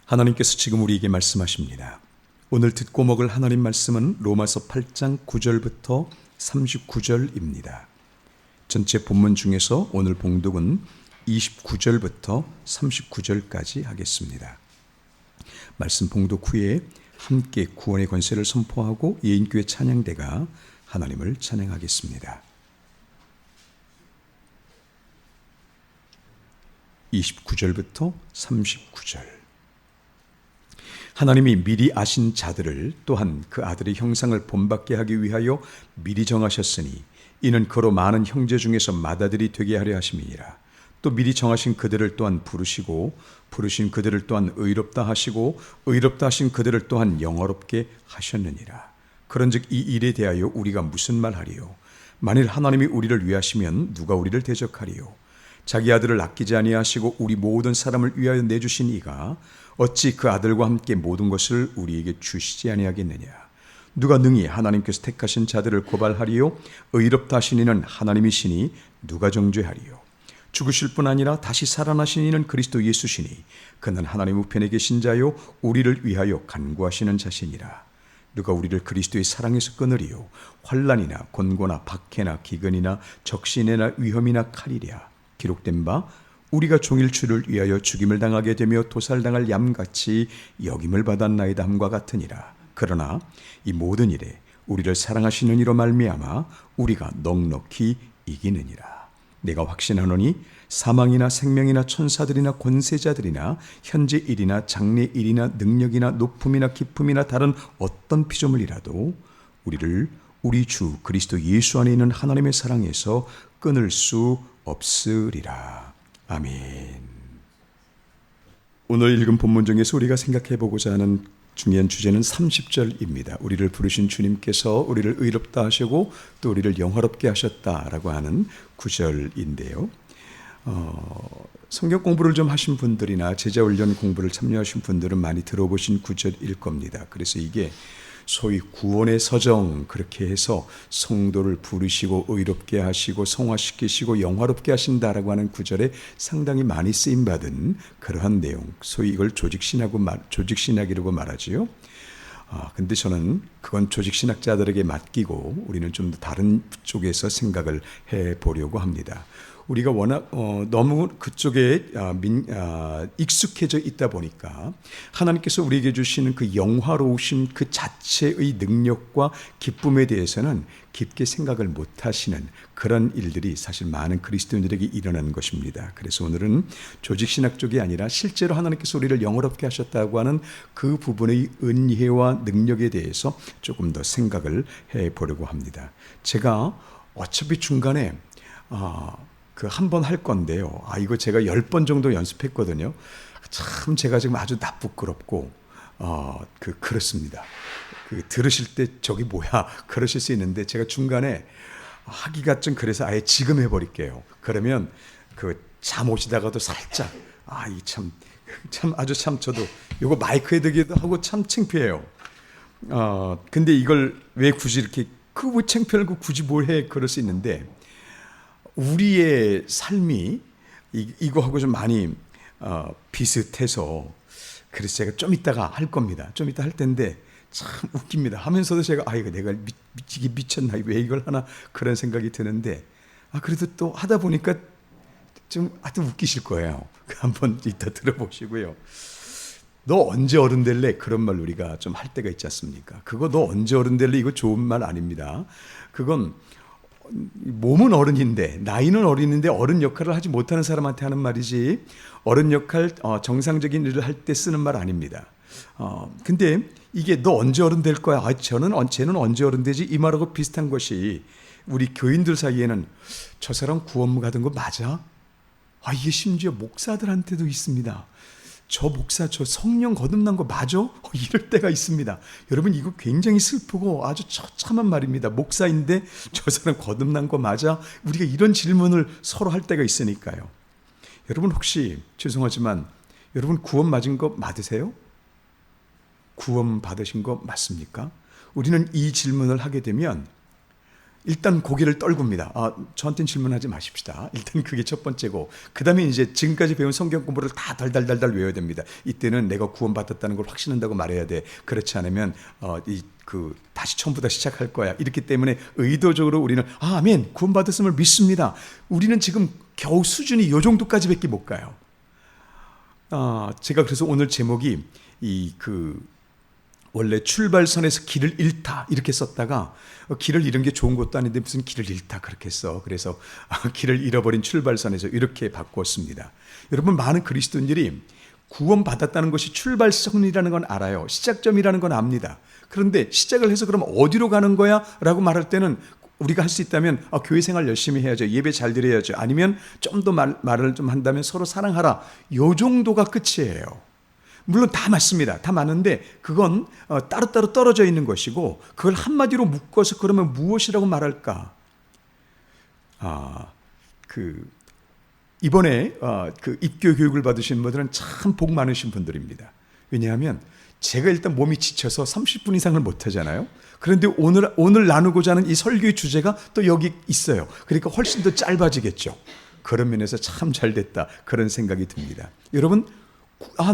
하나님께서 지금 우리에게 말씀하십니다. 오늘 듣고 먹을 하나님 말씀은 로마서 8장 9절부터 39절입니다. 전체 본문 중에서 오늘 봉독은 29절부터 39절까지 하겠습니다. 말씀 봉독 후에 함께 구원의 권세를 선포하고 예인교회 찬양대가 하나님을 찬양하겠습니다. 29절부터 39절. 하나님이 미리 아신 자들을 또한 그 아들의 형상을 본받게 하기 위하여 미리 정하셨으니 이는 그로 많은 형제 중에서 맏아들이 되게 하려 하심이니라. 또 미리 정하신 그들을 또한 부르시고 부르신 그들을 또한 의롭다 하시고 의롭다 하신 그들을 또한 영화롭게 하셨느니라. 그런즉 이 일에 대하여 우리가 무슨 말하리요? 만일 하나님이 우리를 위하시면 누가 우리를 대적하리요? 자기 아들을 아끼지 아니하시고 우리 모든 사람을 위하여 내주신 이가 어찌 그 아들과 함께 모든 것을 우리에게 주시지 아니하겠느냐? 누가 능히 하나님께서 택하신 자들을 고발하리요? 의롭다 하신 이는 하나님이시니 누가 정죄하리요? 죽으실 뿐 아니라 다시 살아나신 이는 그리스도 예수시니 그는 하나님 우편에 계신 자요 우리를 위하여 간구하시는 자시니라. 누가 우리를 그리스도의 사랑에서 끊으리요? 환난이나 곤고나 박해나 기근이나 적신이나 위험이나 칼이랴. 기록된 바 우리가 종일주를 위하여 죽임을 당하게 되며 도살당할 얌같이 여김을 받았나이다 함과 같으니라. 그러나 이 모든 일에 우리를 사랑하시는 이로 말미암아 우리가 넉넉히 이기느니라. 내가 확신하노니 사망이나 생명이나 천사들이나 권세자들이나 현재 일이나 장래 일이나 능력이나 높음이나 깊음이나 다른 어떤 피조물이라도 우리를 우리 주 그리스도 예수 안에 있는 하나님의 사랑에서 끊을 수 없으리라. 아멘. 오늘 읽은 본문 중에서 우리가 생각해 보고자 하는 중요한 주제는 30절입니다. 우리를 부르신 주님께서 우리를 의롭다 하시고 또 우리를 영화롭게 하셨다라고 하는 구절인데요. 성경 공부를 좀 하신 분들이나 제자훈련 공부를 참여하신 분들은 많이 들어보신 구절일 겁니다. 그래서 이게 소위 구원의 서정 그렇게 해서 성도를 부르시고 의롭게 하시고 성화시키시고 영화롭게 하신다라고 하는 구절에 상당히 많이 쓰임받은 그러한 내용, 소위 이걸 조직신학이라고 말하지요. 근데 저는 그건 조직신학자들에게 맡기고 우리는 좀 더 다른 쪽에서 생각을 해보려고 합니다. 우리가 워낙 너무 그쪽에 익숙해져 있다 보니까 하나님께서 우리에게 주시는 그 영화로우심 그 자체의 능력과 기쁨에 대해서는 깊게 생각을 못하시는 그런 일들이 사실 많은 그리스도인들에게 일어나는 것입니다. 그래서 오늘은 조직신학 쪽이 아니라 실제로 하나님께서 우리를 영화롭게 하셨다고 하는 그 부분의 은혜와 능력에 대해서 조금 더 생각을 해보려고 합니다. 제가 어차피 중간에 그 한 번 할 건데요. 이거 제가 10번 정도 연습했거든요. 참 제가 지금 아주 나쁘끄럽고 그렇습니다. 들으실 때 저기 뭐야 그러실 수 있는데 제가 중간에 하기가 좀 그래서 아예 지금 해버릴게요. 그러면 잠 오시다가도 살짝 이 참 아주 참 저도 이거 마이크에 대기도 하고 참 창피해요. 근데 이걸 왜 굳이 이렇게 왜 창피하고 굳이 뭘 해 그럴 수 있는데 우리의 삶이 이거하고 좀 많이 비슷해서 그래서 제가 좀 이따가 할 겁니다. 좀 이따 할 텐데 참 웃깁니다. 하면서도 제가 이거 내가 미쳤나 왜 이걸 하나 그런 생각이 드는데 그래도 또 하다 보니까 좀 하여튼 웃기실 거예요. 한번 이따 들어보시고요. 너 언제 어른 될래? 그런 말 우리가 좀 할 때가 있지 않습니까? 그거 너 언제 어른 될래? 이거 좋은 말 아닙니다. 그건 몸은 어른인데 나이는 어린인데 어른 역할을 하지 못하는 사람한테 하는 말이지 어른 역할 정상적인 일을 할 때 쓰는 말 아닙니다. 근데 이게 너 언제 어른 될 거야? 쟤는 언제 어른 되지? 이 말하고 비슷한 것이 우리 교인들 사이에는 저 사람 구원무 가던 거 맞아? 이게 심지어 목사들한테도 있습니다. 저 목사 저 성령 거듭난 거 맞아? 이럴 때가 있습니다. 여러분 이거 굉장히 슬프고 아주 처참한 말입니다. 목사인데 저 사람 거듭난 거 맞아? 우리가 이런 질문을 서로 할 때가 있으니까요. 여러분 혹시 죄송하지만 여러분 구원 맞은 거 맞으세요? 구원 받으신 거 맞습니까? 우리는 이 질문을 하게 되면 일단 고개를 떨굽니다. 저한테는 질문하지 마십시다. 일단 그게 첫 번째고, 그 다음에 이제 지금까지 배운 성경 공부를 다 달달달달 외워야 됩니다. 이때는 내가 구원받았다는 걸 확신한다고 말해야 돼. 그렇지 않으면 다시 처음부터 시작할 거야. 이렇기 때문에 의도적으로 우리는 아멘, 구원받았음을 믿습니다. 우리는 지금 겨우 수준이 이 정도까지밖에 못 가요. 제가 그래서 오늘 제목이 원래 출발선에서 길을 잃다 이렇게 썼다가 길을 잃은 게 좋은 것도 아닌데 무슨 길을 잃다 그렇게 써. 그래서 길을 잃어버린 출발선에서 이렇게 바꿨습니다. 여러분, 많은 그리스도인들이 구원받았다는 것이 출발선이라는 건 알아요. 시작점이라는 건 압니다. 그런데 시작을 해서 그럼 어디로 가는 거야? 라고 말할 때는 우리가 할 수 있다면 교회 생활 열심히 해야죠. 예배 잘 드려야죠. 아니면 좀 더 말을 좀 한다면 서로 사랑하라. 요 정도가 끝이에요. 물론 다 맞습니다. 다 맞는데 그건 따로따로 떨어져 있는 것이고, 그걸 한마디로 묶어서 그러면 무엇이라고 말할까? 이번에 입교 교육을 받으신 분들은 참 복 많으신 분들입니다. 왜냐하면 제가 일단 몸이 지쳐서 30분 이상을 못 하잖아요. 그런데 오늘 나누고자 하는 이 설교의 주제가 또 여기 있어요. 그러니까 훨씬 더 짧아지겠죠. 그런 면에서 참 잘 됐다, 그런 생각이 듭니다. 여러분,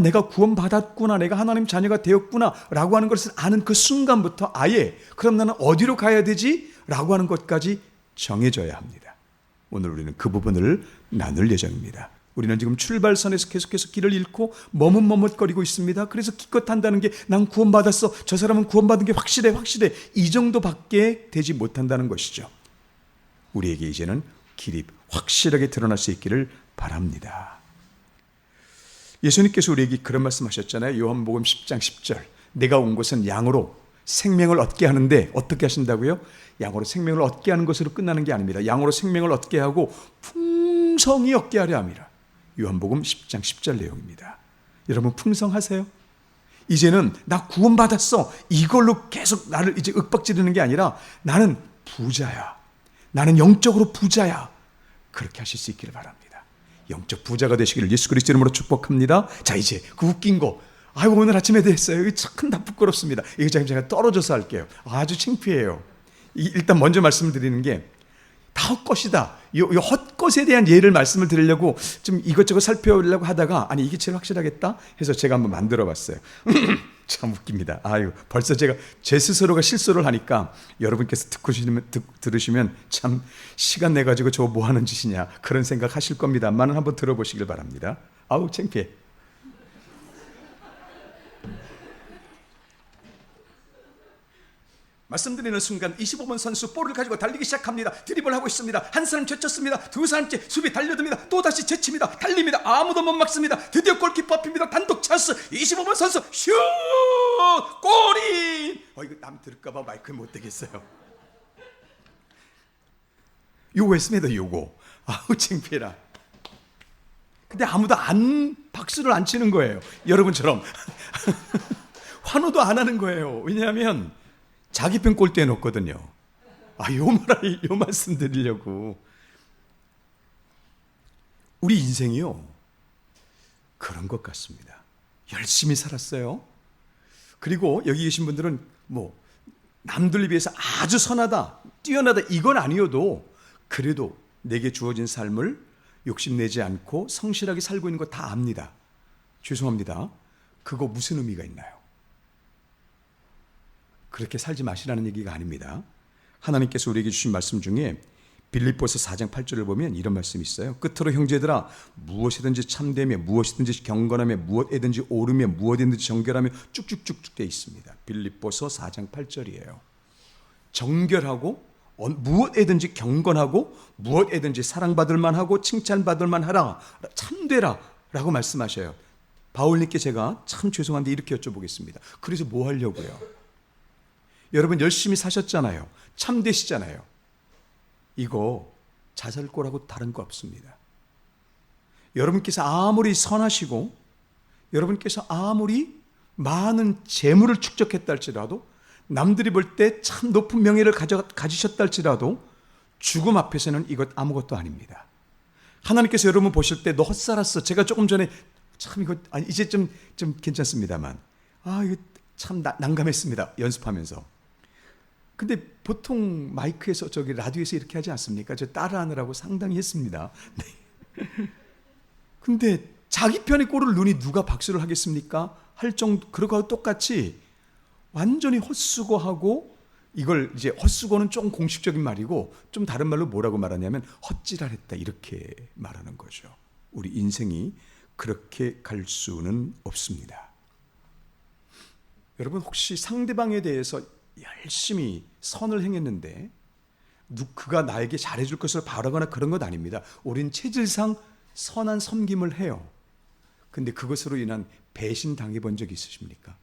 내가 구원받았구나, 내가 하나님 자녀가 되었구나 라고 하는 것을 아는 그 순간부터 아예 그럼 나는 어디로 가야 되지? 라고 하는 것까지 정해져야 합니다. 오늘 우리는 그 부분을 나눌 예정입니다. 우리는 지금 출발선에서 계속해서 길을 잃고 머뭇머뭇거리고 있습니다. 그래서 기껏 한다는 게 난 구원받았어, 저 사람은 구원받은 게 확실해 이 정도밖에 되지 못한다는 것이죠. 우리에게 이제는 길이 확실하게 드러날 수 있기를 바랍니다. 예수님께서 우리에게 그런 말씀하셨잖아요. 요한복음 10장 10절. 내가 온 것은 양으로 생명을 얻게 하는데 어떻게 하신다고요? 양으로 생명을 얻게 하는 것으로 끝나는 게 아닙니다. 양으로 생명을 얻게 하고 풍성히 얻게 하려 함이라. 요한복음 10장 10절 내용입니다. 여러분, 풍성하세요? 이제는 나 구원받았어, 이걸로 계속 나를 이제 윽박지르는 게 아니라 나는 부자야, 나는 영적으로 부자야, 그렇게 하실 수 있기를 바랍니다. 영적 부자가 되시기를 예수 그리스도 이름으로 축복합니다. 자, 이제 그 웃긴 거, 오늘 아침에 됐어요. 이거 참 다 부끄럽습니다. 이거 제가 떨어져서 할게요. 아주 창피해요. 일단 먼저 말씀을 드리는 게 다 헛것이다. 이 헛것에 대한 예를 말씀을 드리려고 좀 이것저것 살펴보려고 하다가 이게 제일 확실하겠다 해서 제가 한번 만들어 봤어요. 참 웃깁니다. 벌써 제가 제 스스로가 실수를 하니까 여러분께서 들으시면 참 시간 내가지고 저거 뭐 하는 짓이냐 그런 생각 하실 겁니다만 한번 들어보시길 바랍니다. 창피해. 말씀드리는 순간 25번 선수 볼을 가지고 달리기 시작합니다. 드리블 하고 있습니다. 한 사람 제쳤습니다. 두 사람째 수비 달려듭니다. 또다시 제칩니다. 달립니다. 아무도 못 막습니다. 드디어 골키퍼 앞입니다. 단독 찬스. 25번 선수 슛! 골인! 이거 남 들을까봐 마이크에 못 대겠어요. 요거 했습니다. 요거. 창피해라. 근데 아무도 박수를 안 치는 거예요. 여러분처럼 환호도 안 하는 거예요. 왜냐하면 자기 편 골대에 놓거든요. 요 말씀 드리려고. 우리 인생이요, 그런 것 같습니다. 열심히 살았어요. 그리고 여기 계신 분들은 남들에 비해서 아주 선하다, 뛰어나다 이건 아니어도 그래도 내게 주어진 삶을 욕심내지 않고 성실하게 살고 있는 거 다 압니다. 죄송합니다. 그거 무슨 의미가 있나요? 그렇게 살지 마시라는 얘기가 아닙니다. 하나님께서 우리에게 주신 말씀 중에 빌립보서 4장 8절을 보면 이런 말씀이 있어요. 끝으로 형제들아, 무엇이든지 참되며 무엇이든지 경건하며 무엇이든지 오르며 무엇이든지 정결하며 쭉쭉쭉쭉 되어 있습니다. 빌립보서 4장 8절이에요. 정결하고 무엇이든지 경건하고 무엇이든지 사랑받을 만하고 칭찬받을 만하라, 참되라 라고 말씀하셔요. 바울님께 제가 참 죄송한데 이렇게 여쭤보겠습니다. 그래서 뭐 하려고요? 여러분 열심히 사셨잖아요. 참되시잖아요. 이거 자살골하고 다른 거 없습니다. 여러분께서 아무리 선하시고 여러분께서 아무리 많은 재물을 축적했다 할지라도, 남들이 볼 때 참 높은 명예를 가지셨다 할지라도 죽음 앞에서는 이것 아무것도 아닙니다. 하나님께서 여러분 보실 때 너 헛살았어. 제가 조금 전에 참 이거 이제 좀 괜찮습니다만 이거 참 난감했습니다. 연습하면서. 근데 보통 마이크에서 저기 라디오에서 이렇게 하지 않습니까? 저 따라하느라고 상당히 했습니다. 네. 근데 자기 편의 골을 넣으니 누가 박수를 하겠습니까? 할 정도, 그러고 똑같이 완전히 헛수고하고, 이걸 이제 헛수고는 좀 공식적인 말이고 좀 다른 말로 뭐라고 말하냐면 헛지랄했다 이렇게 말하는 거죠. 우리 인생이 그렇게 갈 수는 없습니다. 여러분 혹시 상대방에 대해서 열심히 선을 행했는데 그가 나에게 잘해줄 것을 바라거나 그런 것 아닙니다. 우린 체질상 선한 섬김을 해요. 근데 그것으로 인한 배신 당해본 적이 있으십니까?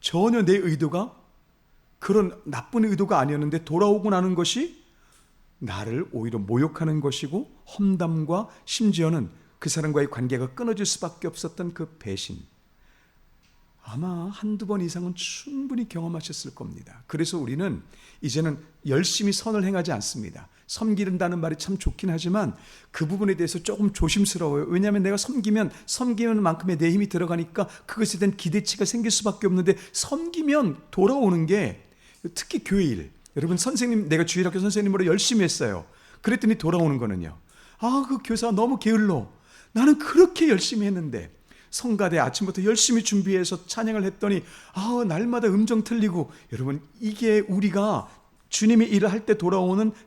전혀 내 의도가 그런 나쁜 의도가 아니었는데 돌아오고 나는 것이 나를 오히려 모욕하는 것이고, 험담과 심지어는 그 사람과의 관계가 끊어질 수밖에 없었던 그 배신, 아마 한두 번 이상은 충분히 경험하셨을 겁니다. 그래서 우리는 이제는 열심히 선을 행하지 않습니다. 섬기는다는 말이 참 좋긴 하지만 그 부분에 대해서 조금 조심스러워요. 왜냐하면 내가 섬기는 만큼의 내 힘이 들어가니까 그것에 대한 기대치가 생길 수밖에 없는데, 섬기면 돌아오는 게, 특히 교회 일, 여러분 선생님, 내가 주일학교 선생님으로 열심히 했어요. 그랬더니 돌아오는 거는요, 그 교사 너무 게을러. 나는 그렇게 열심히 했는데, 성가대 아침부터 열심히 준비해서 찬양을 했더니 날마다 음정 틀리고. 여러분, 이게 우리가 주님의 일을 할 때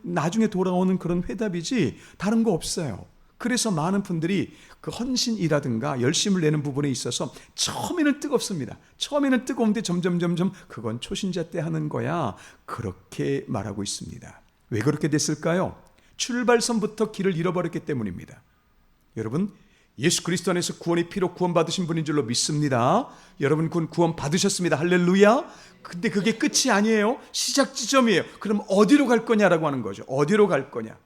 나중에 돌아오는 그런 회답이지 다른 거 없어요. 그래서 많은 분들이 그 헌신이라든가 열심을 내는 부분에 있어서 처음에는 뜨겁습니다. 처음에는 뜨거운데 점점 그건 초신자 때 하는 거야, 그렇게 말하고 있습니다. 왜 그렇게 됐을까요? 출발선부터 길을 잃어버렸기 때문입니다. 여러분, 예수 그리스도 안에서 구원의 피로 구원받으신 분인 줄로 믿습니다. 여러분 구원 받으셨습니다. 할렐루야. 근데 그게 끝이 아니에요. 시작 지점이에요. 그럼 어디로 갈 거냐라고 하는 거죠. 어디로 갈 거냐.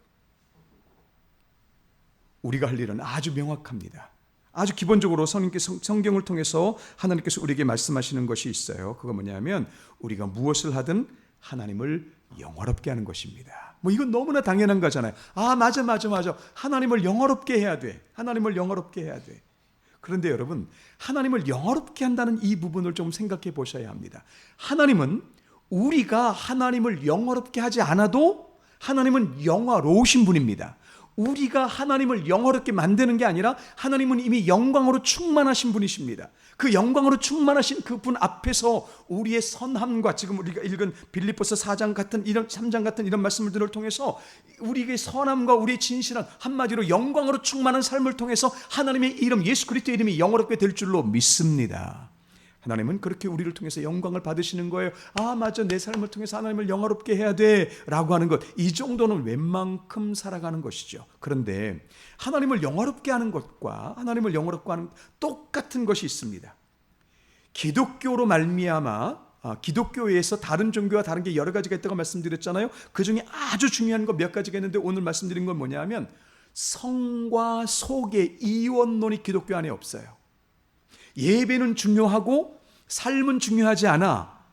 우리가 할 일은 아주 명확합니다. 아주 기본적으로 성경을 통해서 하나님께서 우리에게 말씀하시는 것이 있어요. 그거 뭐냐면 우리가 무엇을 하든 하나님을 영화롭게 하는 것입니다. 이건 너무나 당연한 거잖아요. 맞아. 하나님을 영화롭게 해야 돼. 하나님을 영화롭게 해야 돼. 그런데 여러분, 하나님을 영화롭게 한다는 이 부분을 좀 생각해 보셔야 합니다. 하나님은 우리가 하나님을 영화롭게 하지 않아도 하나님은 영화로우신 분입니다. 우리가 하나님을 영화롭게 만드는 게 아니라 하나님은 이미 영광으로 충만하신 분이십니다. 그 영광으로 충만하신 그분 앞에서 우리의 선함과 지금 우리가 읽은 빌립보서 4장 같은 3장 같은 이런 말씀들을 통해서 우리의 선함과 우리의 진실한, 한마디로 영광으로 충만한 삶을 통해서 하나님의 이름, 예수 그리스도의 이름이 영화롭게 될 줄로 믿습니다. 하나님은 그렇게 우리를 통해서 영광을 받으시는 거예요. 맞아, 내 삶을 통해서 하나님을 영화롭게 해야 돼 라고 하는 것, 이 정도는 웬만큼 살아가는 것이죠. 그런데 하나님을 영화롭게 하는 것과 하나님을 영화롭게 하는 똑같은 것이 있습니다. 기독교로 말미암아, 기독교에서 다른 종교와 다른 게 여러 가지가 있다고 말씀드렸잖아요. 그 중에 아주 중요한 거 몇 가지가 있는데, 오늘 말씀드린 건 뭐냐면 성과 속의 이원론이 기독교 안에 없어요. 예배는 중요하고 삶은 중요하지 않아.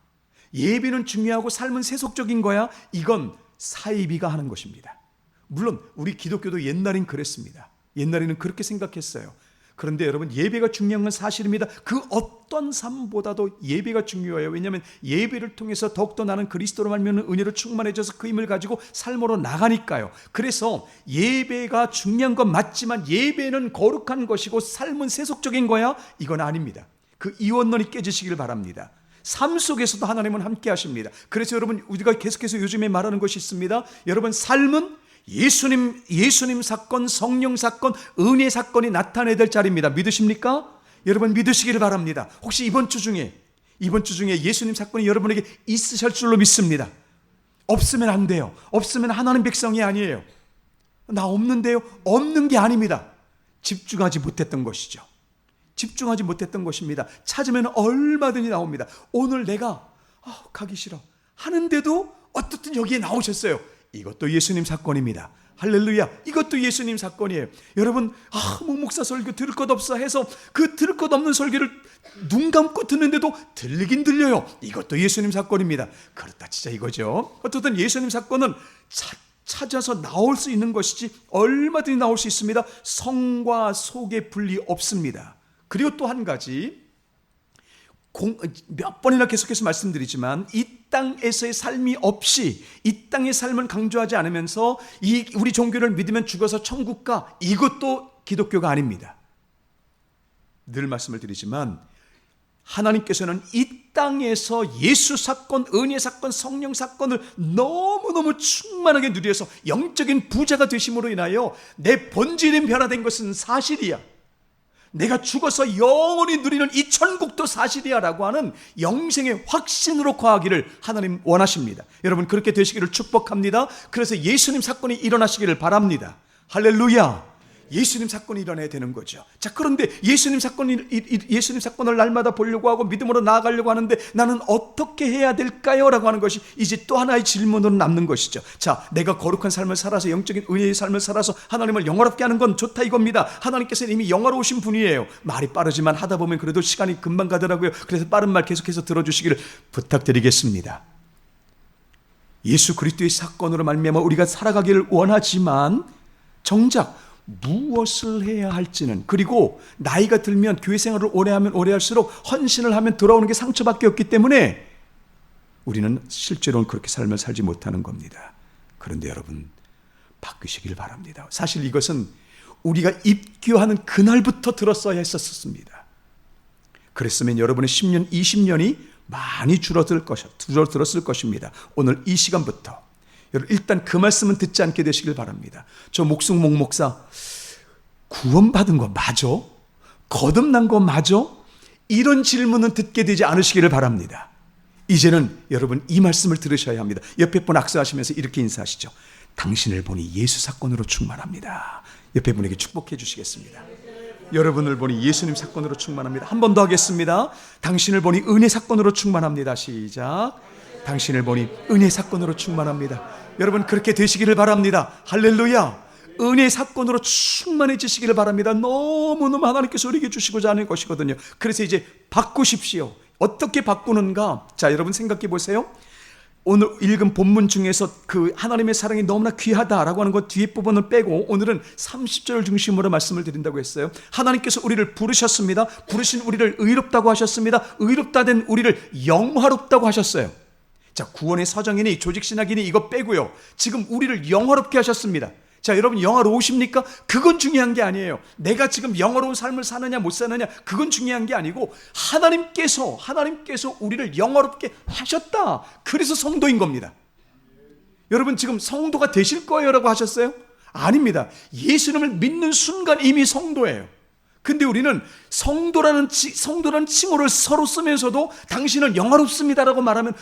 예배는 중요하고 삶은 세속적인 거야. 이건 사이비가 하는 것입니다. 물론 우리 기독교도 옛날엔 그랬습니다. 옛날에는 그렇게 생각했어요. 그런데 여러분, 예배가 중요한 건 사실입니다. 그 어떤 삶보다도 예배가 중요해요. 왜냐하면 예배를 통해서 더욱더 나는 그리스도로 말미암는 은혜로 충만해져서 그 힘을 가지고 삶으로 나가니까요. 그래서 예배가 중요한 건 맞지만 예배는 거룩한 것이고 삶은 세속적인 거야? 이건 아닙니다. 그 이원론이 깨지시길 바랍니다. 삶 속에서도 하나님은 함께 하십니다. 그래서 여러분, 우리가 계속해서 요즘에 말하는 것이 있습니다. 여러분, 삶은 예수님 사건, 성령 사건, 은혜 사건이 나타내야 될 자리입니다. 믿으십니까? 여러분, 믿으시기를 바랍니다. 혹시 이번 주 중에 예수님 사건이 여러분에게 있으실 줄로 믿습니다. 없으면 안 돼요. 없으면 하나님 백성이 아니에요. 나 없는데요? 없는 게 아닙니다. 집중하지 못했던 것이죠. 집중하지 못했던 것입니다. 찾으면 얼마든지 나옵니다. 오늘 내가 가기 싫어 하는데도 어떻든 여기에 나오셨어요. 이것도 예수님 사건입니다. 할렐루야. 이것도 예수님 사건이에요. 여러분, 목사 설교 들을 것 없어 해서 그 들을 것 없는 설교를 눈 감고 듣는데도 들리긴 들려요. 이것도 예수님 사건입니다. 그렇다 치자 이거죠. 어쨌든 예수님 사건은 찾아서 나올 수 있는 것이지 얼마든지 나올 수 있습니다. 성과 속의 분리 없습니다. 그리고 또 한 가지, 몇 번이나 계속해서 말씀드리지만 이 땅에서의 삶이 없이 이 땅의 삶을 강조하지 않으면서 우리 종교를 믿으면 죽어서 천국 가, 이것도 기독교가 아닙니다. 늘 말씀을 드리지만 하나님께서는 이 땅에서 예수 사건, 은혜 사건, 성령 사건을 너무너무 충만하게 누려서 영적인 부자가 되심으로 인하여 내 본질이 변화된 것은 사실이야, 내가 죽어서 영원히 누리는 이 천국도 사실이야 라고 하는 영생의 확신으로 거하기를 하나님 원하십니다. 여러분 그렇게 되시기를 축복합니다. 그래서 예수님 사건이 일어나시기를 바랍니다. 할렐루야. 예수님 사건이 일어나야 되는 거죠. 자, 그런데 예수님 사건을 날마다 보려고 하고 믿음으로 나아가려고 하는데 나는 어떻게 해야 될까요? 라고 하는 것이 이제 또 하나의 질문으로 남는 것이죠. 자, 내가 거룩한 삶을 살아서 영적인 은혜의 삶을 살아서 하나님을 영화롭게 하는 건 좋다 이겁니다. 하나님께서는 이미 영화로우신 분이에요. 말이 빠르지만 하다 보면 그래도 시간이 금방 가더라고요. 그래서 빠른 말 계속해서 들어주시기를 부탁드리겠습니다. 예수 그리스도의 사건으로 말미암아 우리가 살아가기를 원하지만 정작 무엇을 해야 할지는, 그리고 나이가 들면 교회 생활을 오래 하면 오래 할수록 헌신을 하면 돌아오는 게 상처밖에 없기 때문에 우리는 실제로는 그렇게 삶을 살지 못하는 겁니다. 그런데 여러분 바뀌시길 바랍니다. 사실 이것은 우리가 입교하는 그날부터 들었어야 했었습니다. 그랬으면 여러분의 10년, 20년이 많이 줄어들었을 것입니다. 오늘 이 시간부터 여러분 일단 그 말씀은 듣지 않게 되시길 바랍니다. 저 목숙목 목사 구원받은 거 맞아? 거듭난 거 맞아? 이런 질문은 듣게 되지 않으시기를 바랍니다. 이제는 여러분 이 말씀을 들으셔야 합니다. 옆에 분 악수하시면서 이렇게 인사하시죠. 당신을 보니 예수 사건으로 충만합니다. 옆에 분에게 축복해 주시겠습니다. 여러분을 보니 예수님 사건으로 충만합니다. 한 번 더 하겠습니다. 당신을 보니 은혜 사건으로 충만합니다. 시작. 당신을 보니 은혜 사건으로 충만합니다. 여러분 그렇게 되시기를 바랍니다. 할렐루야. 은혜 사건으로 충만해지시기를 바랍니다. 너무너무 하나님께서 우리에게 주시고자 하는 것이거든요. 그래서 이제 바꾸십시오. 어떻게 바꾸는가? 자, 여러분 생각해 보세요. 오늘 읽은 본문 중에서 그 하나님의 사랑이 너무나 귀하다라고 하는 것 뒤에 부분을 빼고 오늘은 30절 중심으로 말씀을 드린다고 했어요. 하나님께서 우리를 부르셨습니다. 부르신 우리를 의롭다고 하셨습니다. 의롭다 된 우리를 영화롭다고 하셨어요. 자, 구원의 서정이니 조직신학이니 이거 빼고요. 지금 우리를 영화롭게 하셨습니다. 자, 여러분 영화로우십니까? 그건 중요한 게 아니에요. 내가 지금 영화로운 삶을 사느냐 못 사느냐 그건 중요한 게 아니고 하나님께서 우리를 영화롭게 하셨다. 그래서 성도인 겁니다. 여러분 지금 성도가 되실 거예요 라고 하셨어요? 아닙니다. 예수님을 믿는 순간 이미 성도예요. 근데 우리는 성도라는 칭호를 서로 쓰면서도 당신은 영화롭습니다라고 말하면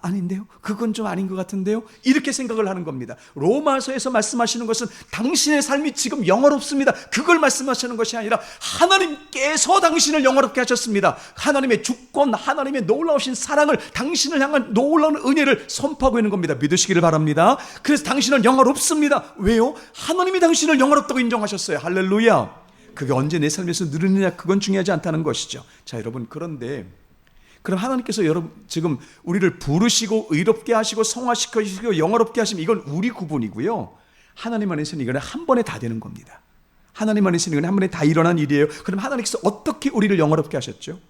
아닌데요? 그건 좀 아닌 것 같은데요? 이렇게 생각을 하는 겁니다. 로마서에서 말씀하시는 것은 당신의 삶이 지금 영화롭습니다. 그걸 말씀하시는 것이 아니라 하나님께서 당신을 영화롭게 하셨습니다. 하나님의 주권, 하나님의 놀라우신 사랑을, 당신을 향한 놀라운 은혜를 선포하고 있는 겁니다. 믿으시기를 바랍니다. 그래서 당신은 영화롭습니다. 왜요? 하나님이 당신을 영화롭다고 인정하셨어요. 할렐루야. 그게 언제 내 삶에서 누르느냐 그건 중요하지 않다는 것이죠. 자, 여러분 그런데 그럼 하나님께서 여러분 지금 우리를 부르시고 의롭게 하시고 성화시키시고 영화롭게 하시면 이건 우리 구분이고요. 하나님 안에서는 이거는 한 번에 다 되는 겁니다. 하나님 안에서는 이거는 한 번에 다 일어난 일이에요. 그럼 하나님께서 어떻게 우리를 영화롭게 하셨죠?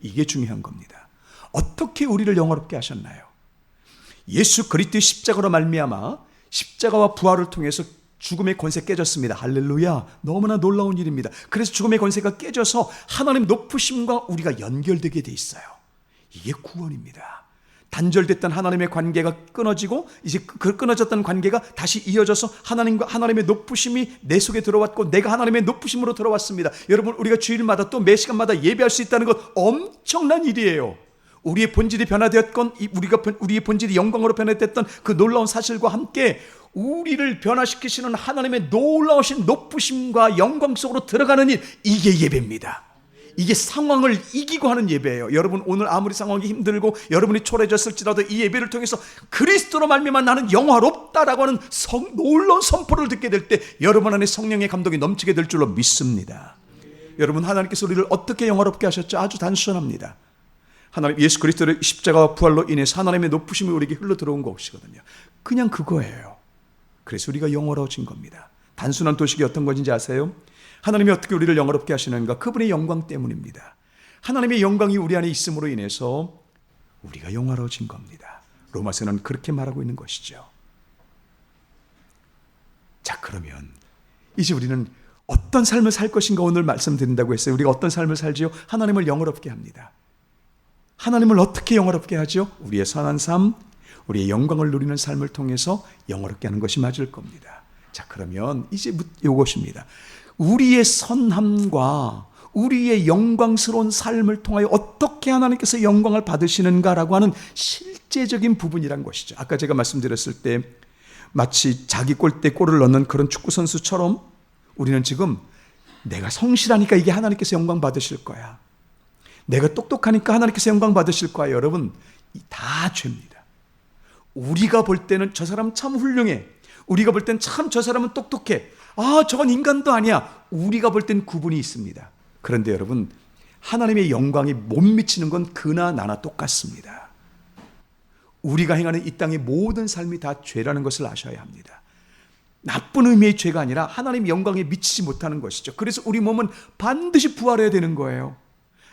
이게 중요한 겁니다. 어떻게 우리를 영화롭게 하셨나요? 예수 그리스도의 십자가로 말미암아 십자가와 부활을 통해서 죽음의 권세 깨졌습니다. 할렐루야. 너무나 놀라운 일입니다. 그래서 죽음의 권세가 깨져서 하나님 높으심과 우리가 연결되게 돼 있어요. 이게 구원입니다. 단절됐던 하나님의 관계가 끊어지고 이제 그 끊어졌던 관계가 다시 이어져서 하나님과 하나님의 높으심이 내 속에 들어왔고 내가 하나님의 높으심으로 들어왔습니다. 여러분 우리가 주일마다 또 매 시간마다 예배할 수 있다는 것 엄청난 일이에요. 우리의 본질이 변화되었건 우리의 본질이 영광으로 변화됐던 그 놀라운 사실과 함께 우리를 변화시키시는 하나님의 놀라우신 높으심과 영광 속으로 들어가는 일, 이게 예배입니다. 이게 상황을 이기고 하는 예배예요. 여러분 오늘 아무리 상황이 힘들고 여러분이 초라해졌을지라도 이 예배를 통해서 그리스도로 말미암아 나는 영화롭다라고 하는 놀라운 선포를 듣게 될 때 여러분 안에 성령의 감동이 넘치게 될 줄로 믿습니다. 여러분 하나님께서 우리를 어떻게 영화롭게 하셨죠? 아주 단순합니다. 하나님 예수 그리스도의 십자가와 부활로 인해서 하나님의 높으심이 우리에게 흘러 들어온 것이거든요. 그냥 그거예요. 그래서 우리가 영화로워진 겁니다. 단순한 도식이 어떤 것인지 아세요? 하나님이 어떻게 우리를 영화롭게 하시는가? 그분의 영광 때문입니다. 하나님의 영광이 우리 안에 있음으로 인해서 우리가 영화로워진 겁니다. 로마서는 그렇게 말하고 있는 것이죠. 자, 그러면 이제 우리는 어떤 삶을 살 것인가 오늘 말씀드린다고 했어요. 우리가 어떤 삶을 살지요? 하나님을 영화롭게 합니다. 하나님을 어떻게 영화롭게 하죠? 우리의 선한 삶, 우리의 영광을 누리는 삶을 통해서 영화롭게 하는 것이 맞을 겁니다. 자, 그러면 이제 이것입니다. 우리의 선함과 우리의 영광스러운 삶을 통하여 어떻게 하나님께서 영광을 받으시는가라고 하는 실제적인 부분이란 것이죠. 아까 제가 말씀드렸을 때 마치 자기 골대에 골을 넣는 그런 축구선수처럼 우리는 지금 내가 성실하니까 이게 하나님께서 영광 받으실 거야, 내가 똑똑하니까 하나님께서 영광 받으실 거야. 여러분, 다 죄입니다. 우리가 볼 때는 저 사람 참 훌륭해, 우리가 볼 때는 참 저 사람은 똑똑해, 저건 인간도 아니야, 우리가 볼 땐 구분이 있습니다. 그런데 여러분, 하나님의 영광이 못 미치는 건 그나 나나 똑같습니다. 우리가 행하는 이 땅의 모든 삶이 다 죄라는 것을 아셔야 합니다. 나쁜 의미의 죄가 아니라 하나님의 영광에 미치지 못하는 것이죠. 그래서 우리 몸은 반드시 부활해야 되는 거예요.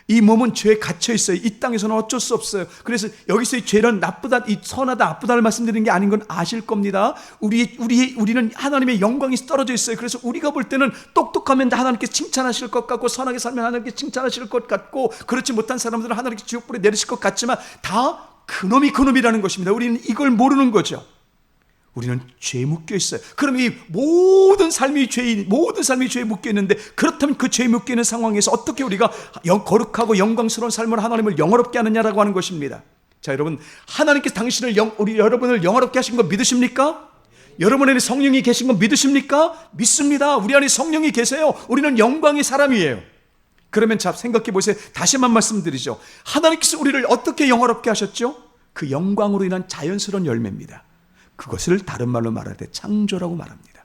이 몸은 죄에 갇혀 있어요. 이 땅에서는 어쩔 수 없어요. 그래서 여기서 이 죄는 나쁘다, 이 선하다, 나쁘다를 말씀드리는 게 아닌 건 아실 겁니다. 우리는 하나님의 영광이 떨어져 있어요. 그래서 우리가 볼 때는 똑똑하면 하나님께서 칭찬하실 것 같고, 선하게 살면 하나님께서 칭찬하실 것 같고, 그렇지 못한 사람들은 하나님께서 지옥불에 내리실 것 같지만 다 그놈이라는 것입니다. 우리는 이걸 모르는 거죠. 우리는 죄에 묶여 있어요. 그럼 이 모든 삶이 죄에 묶여 있는데, 그렇다면 그 죄에 묶여 있는 상황에서 어떻게 우리가 거룩하고 영광스러운 삶으로 하나님을 영화롭게 하느냐라고 하는 것입니다. 자, 여러분, 하나님께서 여러분을 영화롭게 하신 거 믿으십니까? 여러분 안에 성령이 계신 거 믿으십니까? 믿습니다. 우리 안에 성령이 계세요. 우리는 영광의 사람이에요. 그러면 자, 생각해 보세요. 다시 한번 말씀드리죠. 하나님께서 우리를 어떻게 영화롭게 하셨죠? 그 영광으로 인한 자연스러운 열매입니다. 그것을 다른 말로 말할 때 창조라고 말합니다.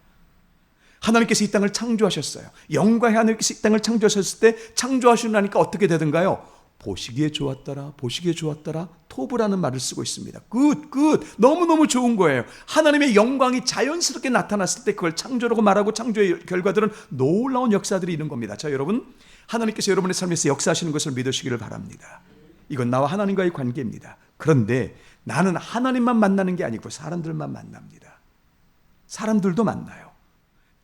하나님께서 이 땅을 창조하셨어요. 영광의 하나님께서 이 땅을 창조하셨을 때 창조하시나니까 어떻게 되던가요? 보시기에 좋았더라, 보시기에 좋았더라, 토브라는 말을 쓰고 있습니다. 굿, 너무너무 좋은 거예요. 하나님의 영광이 자연스럽게 나타났을 때 그걸 창조라고 말하고, 창조의 결과들은 놀라운 역사들이 있는 겁니다. 자, 여러분, 하나님께서 여러분의 삶에서 역사하시는 것을 믿으시기를 바랍니다. 이건 나와 하나님과의 관계입니다. 그런데 나는 하나님만 만나는 게 아니고 사람들만 만납니다. 사람들도 만나요.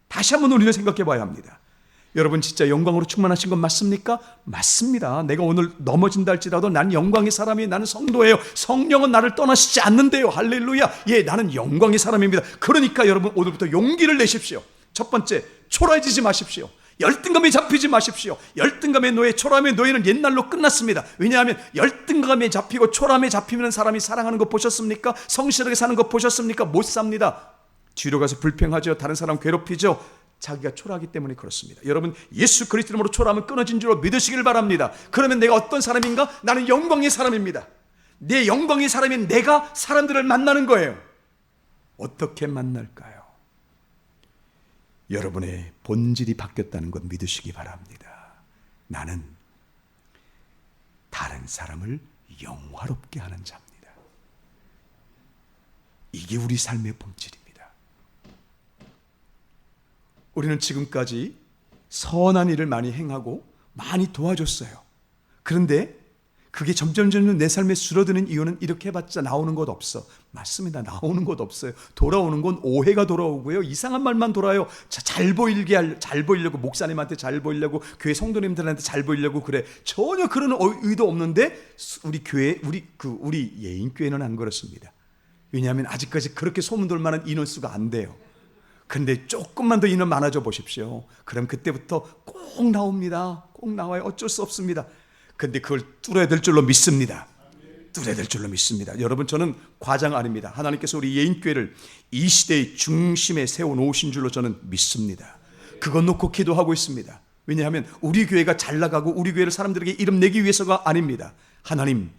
다시 한번 우리는 생각해 봐야 합니다. 여러분, 진짜 영광으로 충만하신 건 맞습니까? 맞습니다. 내가 오늘 넘어진다 할지라도 나는 영광의 사람이에요. 나는 성도예요. 성령은 나를 떠나시지 않는데요. 할렐루야. 예, 나는 영광의 사람입니다. 그러니까 여러분, 오늘부터 용기를 내십시오. 첫 번째, 초라해지지 마십시오. 열등감에 잡히지 마십시오. 열등감의 노예, 초라함의 노예는 옛날로 끝났습니다. 왜냐하면 열등감에 잡히고 초라함에 잡히는 사람이 사랑하는 거 보셨습니까? 성실하게 사는 거 보셨습니까? 못 삽니다. 뒤로 가서 불평하죠. 다른 사람 괴롭히죠. 자기가 초라하기 때문에 그렇습니다. 여러분, 예수 그리스도 이름으로 초라함은 끊어진 줄로 믿으시길 바랍니다. 그러면 내가 어떤 사람인가? 나는 영광의 사람입니다. 내 영광의 사람인 내가 사람들을 만나는 거예요. 어떻게 만날까요? 여러분의 본질이 바뀌었다는 것 믿으시기 바랍니다. 나는 다른 사람을 영화롭게 하는 자입니다. 이게 우리 삶의 본질입니다. 우리는 지금까지 선한 일을 많이 행하고 많이 도와줬어요. 그런데 그게 점점 내 삶에 줄어드는 이유는 이렇게 해봤자 나오는 것 없어. 맞습니다. 나오는 것 없어요. 돌아오는 건 오해가 돌아오고요. 이상한 말만 돌아요. 잘 보이려고, 목사님한테 잘 보이려고, 교회 성도님들한테 잘 보이려고 그래. 전혀 그런 의도 없는데 우리 교회, 우리 예인교회는 안 그렇습니다. 왜냐하면 아직까지 그렇게 소문돌 만한 인원수가 안 돼요. 근데 조금만 더 인원 많아져 보십시오. 그럼 그때부터 꼭 나옵니다. 꼭 나와요. 어쩔 수 없습니다. 근데 그걸 뚫어야 될 줄로 믿습니다. 뚫어야 될 줄로 믿습니다. 여러분, 저는 과장 아닙니다. 하나님께서 우리 예인교회를 이 시대의 중심에 세워놓으신 줄로 저는 믿습니다. 그것 놓고 기도하고 있습니다. 왜냐하면 우리 교회가 잘 나가고 우리 교회를 사람들에게 이름 내기 위해서가 아닙니다. 하나님,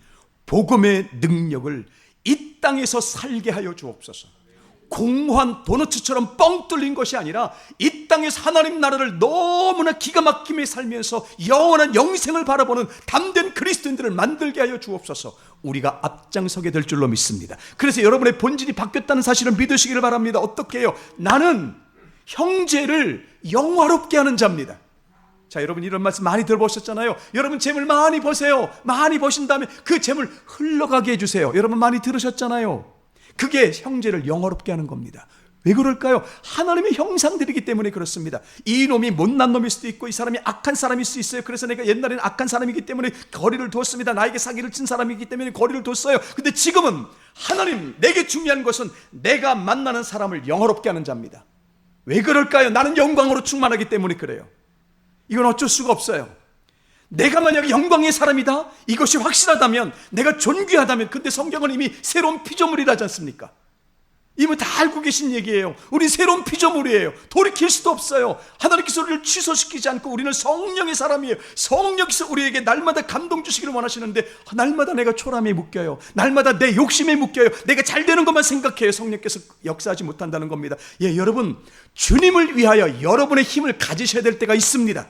복음의 능력을 이 땅에서 살게 하여 주옵소서. 공허한 도너츠처럼 뻥 뚫린 것이 아니라 이 땅에서 하나님 나라를 너무나 기가 막히게 살면서 영원한 영생을 바라보는 담대한 그리스도인들을 만들게 하여 주옵소서. 우리가 앞장서게 될 줄로 믿습니다. 그래서 여러분의 본질이 바뀌었다는 사실을 믿으시기를 바랍니다. 어떻게 해요? 나는 형제를 영화롭게 하는 자입니다. 자, 여러분 이런 말씀 많이 들어보셨잖아요. 여러분 재물 많이 버세요. 많이 버신 다음에 그 재물 흘러가게 해주세요. 여러분 많이 들으셨잖아요. 그게 형제를 영화롭게 하는 겁니다. 왜 그럴까요? 하나님의 형상들이기 때문에 그렇습니다. 이 놈이 못난 놈일 수도 있고 이 사람이 악한 사람일 수 있어요. 그래서 내가 옛날에는 악한 사람이기 때문에 거리를 두었습니다. 나에게 사기를 친 사람이기 때문에 거리를 뒀어요. 근데 지금은 하나님, 내게 중요한 것은 내가 만나는 사람을 영화롭게 하는 자입니다. 왜 그럴까요? 나는 영광으로 충만하기 때문에 그래요. 이건 어쩔 수가 없어요. 내가 만약에 영광의 사람이다, 이것이 확실하다면, 내가 존귀하다면, 근데 성경은 이미 새로운 피조물이라지 않습니까? 이미 다 알고 계신 얘기예요. 우리 새로운 피조물이에요. 돌이킬 수도 없어요. 하나님께서 우리를 취소시키지 않고 우리는 성령의 사람이에요. 성령께서 우리에게 날마다 감동 주시기를 원하시는데 날마다 내가 초람에 묶여요. 날마다 내 욕심에 묶여요. 내가 잘 되는 것만 생각해요. 성령께서 역사하지 못한다는 겁니다. 예, 여러분, 주님을 위하여 여러분의 힘을 가지셔야 될 때가 있습니다.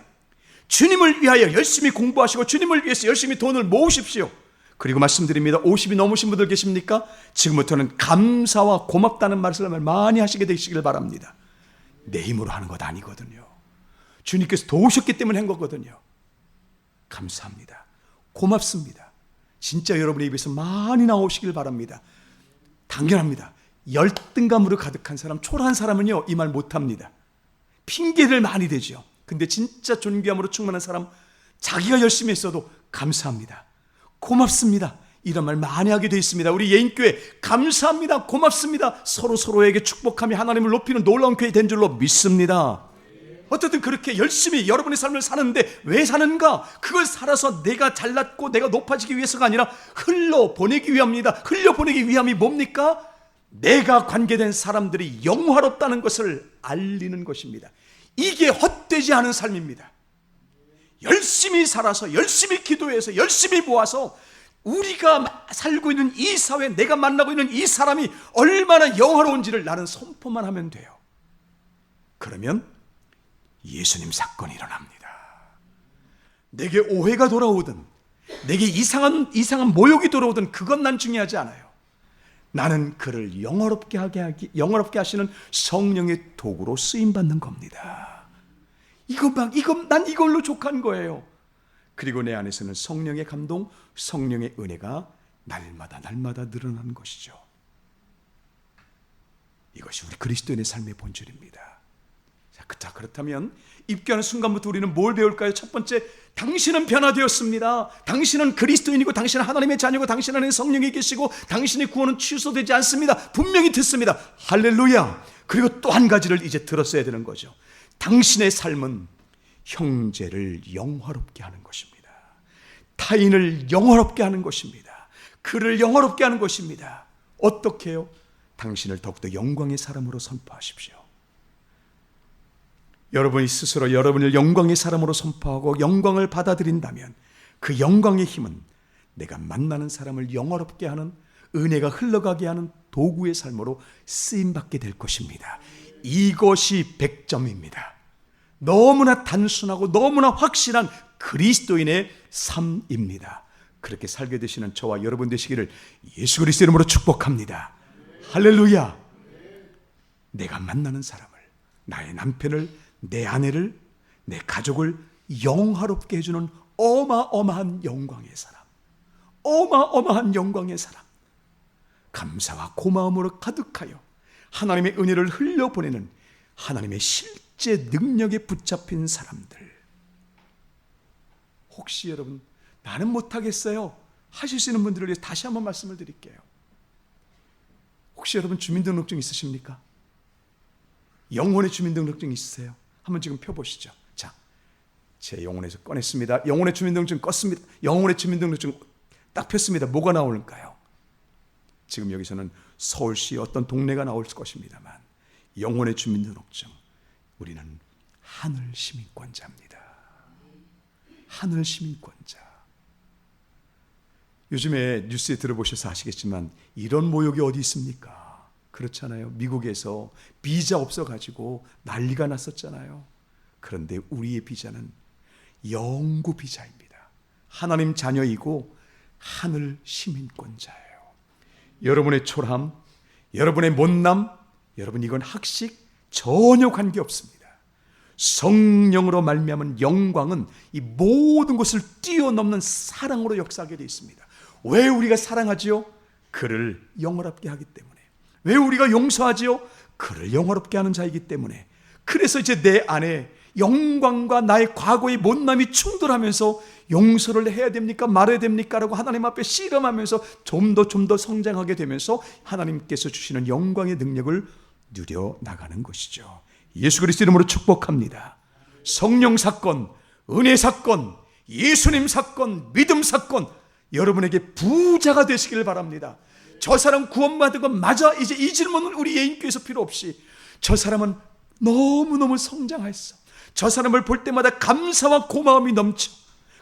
주님을 위하여 열심히 공부하시고 주님을 위해서 열심히 돈을 모으십시오. 그리고 말씀드립니다. 50이 넘으신 분들 계십니까? 지금부터는 감사와 고맙다는 말씀을 많이 하시게 되시길 바랍니다. 내 힘으로 하는 것 아니거든요. 주님께서 도우셨기 때문에 한 거거든요. 감사합니다. 고맙습니다. 진짜 여러분의 입에서 많이 나오시길 바랍니다. 당연합니다. 열등감으로 가득한 사람, 초라한 사람은요, 이 말 못합니다. 핑계를 많이 대죠. 근데 진짜 존귀함으로 충만한 사람, 자기가 열심히 했어도 감사합니다, 고맙습니다, 이런 말 많이 하게 되어 있습니다. 우리 예인교회 감사합니다, 고맙습니다, 서로에게 축복하며 하나님을 높이는 놀라운 교회 된 줄로 믿습니다. 어쨌든 그렇게 열심히 여러분의 삶을 사는데 왜 사는가? 그걸 살아서 내가 잘났고 내가 높아지기 위해서가 아니라 흘려보내기 위함입니다. 흘려보내기 위함이 뭡니까? 내가 관계된 사람들이 영화롭다는 것을 알리는 것입니다. 이게 헛되지 않은 삶입니다. 열심히 살아서, 열심히 기도해서, 열심히 모아서 우리가 살고 있는 이 사회, 내가 만나고 있는 이 사람이 얼마나 영화로운지를 나는 선포만 하면 돼요. 그러면 예수님 사건이 일어납니다. 내게 오해가 돌아오든 내게 이상한 모욕이 돌아오든 그건 난 중요하지 않아요. 나는 그를 영화롭게 하시는 성령의 도구로 쓰임받는 겁니다. 난 이걸로 족한 거예요. 그리고 내 안에서는 성령의 감동, 성령의 은혜가 날마다 늘어나는 것이죠. 이것이 우리 그리스도인의 삶의 본질입니다. 자, 그렇다면 입교하는 순간부터 우리는 뭘 배울까요? 첫 번째, 당신은 변화되었습니다. 당신은 그리스도인이고 당신은 하나님의 자녀고 당신 안에 성령이 계시고 당신의 구원은 취소되지 않습니다. 분명히 듣습니다. 할렐루야. 그리고 또 한 가지를 이제 들었어야 되는 거죠. 당신의 삶은 형제를 영화롭게 하는 것입니다. 타인을 영화롭게 하는 것입니다. 그를 영화롭게 하는 것입니다. 어떻게 해요? 당신을 더욱더 영광의 사람으로 선포하십시오. 여러분이 스스로 여러분을 영광의 사람으로 선포하고 영광을 받아들인다면 그 영광의 힘은 내가 만나는 사람을 영화롭게 하는, 은혜가 흘러가게 하는 도구의 삶으로 쓰임받게 될 것입니다. 이것이 100점입니다. 너무나 단순하고 너무나 확실한 그리스도인의 삶입니다. 그렇게 살게 되시는 저와 여러분 되시기를 예수 그리스도 이름으로 축복합니다. 할렐루야. 내가 만나는 사람을, 나의 남편을, 내 아내를, 내 가족을 영화롭게 해주는 어마어마한 영광의 사람, 어마어마한 영광의 사람, 감사와 고마움으로 가득하여 하나님의 은혜를 흘려보내는 하나님의 실제 능력에 붙잡힌 사람들. 혹시 여러분 나는 못하겠어요 하실 수 있는 분들을 위해서 다시 한번 말씀을 드릴게요. 혹시 여러분 주민등록증 있으십니까? 영혼의 주민등록증 있으세요? 한번 지금 펴보시죠. 자, 제 영혼에서 꺼냈습니다. 영혼의 주민등록증 껐습니다. 영혼의 주민등록증 딱 폈습니다. 뭐가 나올까요? 지금 여기서는 서울시의 어떤 동네가 나올 것입니다만 영혼의 주민등록증, 우리는 하늘 시민권자입니다. 하늘 시민권자. 요즘에 뉴스에 들어보셔서 아시겠지만 이런 모욕이 어디 있습니까? 그렇잖아요. 미국에서 비자 없어가지고 난리가 났었잖아요. 그런데 우리의 비자는 영구 비자입니다. 하나님 자녀이고 하늘 시민권자예요. 여러분의 초람, 여러분의 못남, 여러분 이건 학식 전혀 관계없습니다. 성령으로 말미암은 영광은 이 모든 것을 뛰어넘는 사랑으로 역사하게 되어 있습니다. 왜 우리가 사랑하지요? 그를 영화롭게 하기 때문에. 왜 우리가 용서하지요? 그를 영화롭게 하는 자이기 때문에. 그래서 이제 내 안에 영광과 나의 과거의 못남이 충돌하면서 용서를 해야 됩니까? 말해야 됩니까? 라고 하나님 앞에 씨름하면서 좀 더 성장하게 되면서 하나님께서 주시는 영광의 능력을 누려 나가는 것이죠. 예수 그리스도 이름으로 축복합니다. 성령 사건, 은혜 사건, 예수님 사건, 믿음 사건, 여러분에게 부자가 되시기를 바랍니다. 저 사람 구원받은 건 맞아. 이제 이 질문은 우리 예인교회에서 필요 없이, 저 사람은 너무너무 성장했어. 저 사람을 볼 때마다 감사와 고마움이 넘쳐.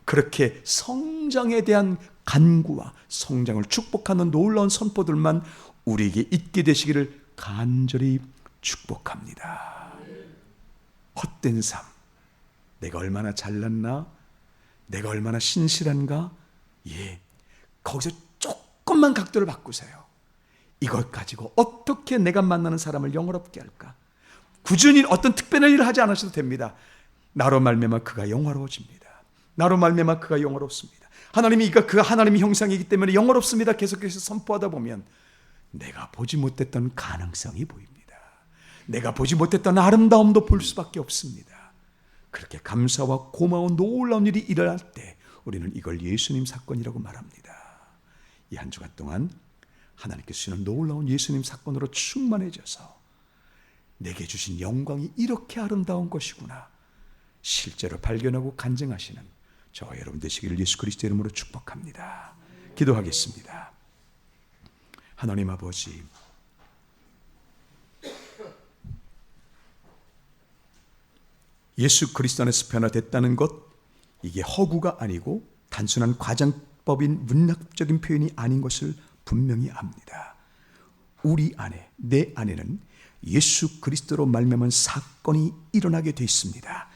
그렇게 성장에 대한 간구와 성장을 축복하는 놀라운 선포들만 우리에게 있게 되시기를 간절히 축복합니다. 헛된 삶, 내가 얼마나 잘났나? 내가 얼마나 신실한가? 거기서 조금만 각도를 바꾸세요. 이걸 가지고 어떻게 내가 만나는 사람을 영화롭게 할까? 꾸준히 어떤 특별한 일을 하지 않으셔도 됩니다. 나로 말미암아 그가 영화로워집니다. 나로 말미암아 그가 영화롭습니다. 하나님이 그가 하나님의 형상이기 때문에 영화롭습니다. 계속해서 선포하다 보면 내가 보지 못했던 가능성이 보입니다. 내가 보지 못했던 아름다움도 볼 수밖에 없습니다. 그렇게 감사와 고마운 놀라운 일이 일어날 때 우리는 이걸 예수님 사건이라고 말합니다. 이 한 주간 동안 하나님께서 주시는 놀라운 예수님 사건으로 충만해져서 내게 주신 영광이 이렇게 아름다운 것이구나, 실제로 발견하고 간증하시는 저와 여러분 되시기를 예수 그리스도 이름으로 축복합니다. 기도하겠습니다. 하나님 아버지, 예수 그리스도 안에서 변화됐다는 것, 이게 허구가 아니고 단순한 과장법인 문학적인 표현이 아닌 것을 분명히 압니다. 우리 안에, 내 안에는 예수 그리스도로 말미암은 사건이 일어나게 되어 있습니다.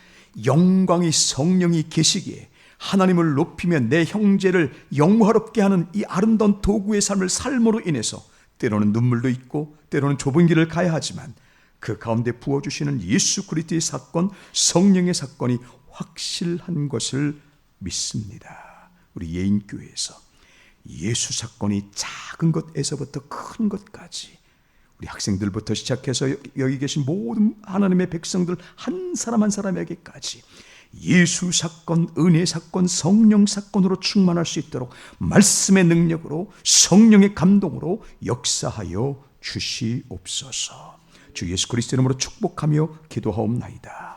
영광의 성령이 계시기에 하나님을 높이며 내 형제를 영화롭게 하는 이 아름다운 도구의 삶을 삶으로 인해서 때로는 눈물도 있고 때로는 좁은 길을 가야 하지만 그 가운데 부어주시는 예수 그리스도의 사건, 성령의 사건이 확실한 것을 믿습니다. 우리 예인교회에서 예수 사건이 작은 것에서부터 큰 것까지, 우리 학생들부터 시작해서 여기 계신 모든 하나님의 백성들 한 사람 한 사람에게까지 예수 사건, 은혜 사건, 성령 사건으로 충만할 수 있도록 말씀의 능력으로, 성령의 감동으로 역사하여 주시옵소서. 주 예수 그리스도 이름으로 축복하며 기도하옵나이다.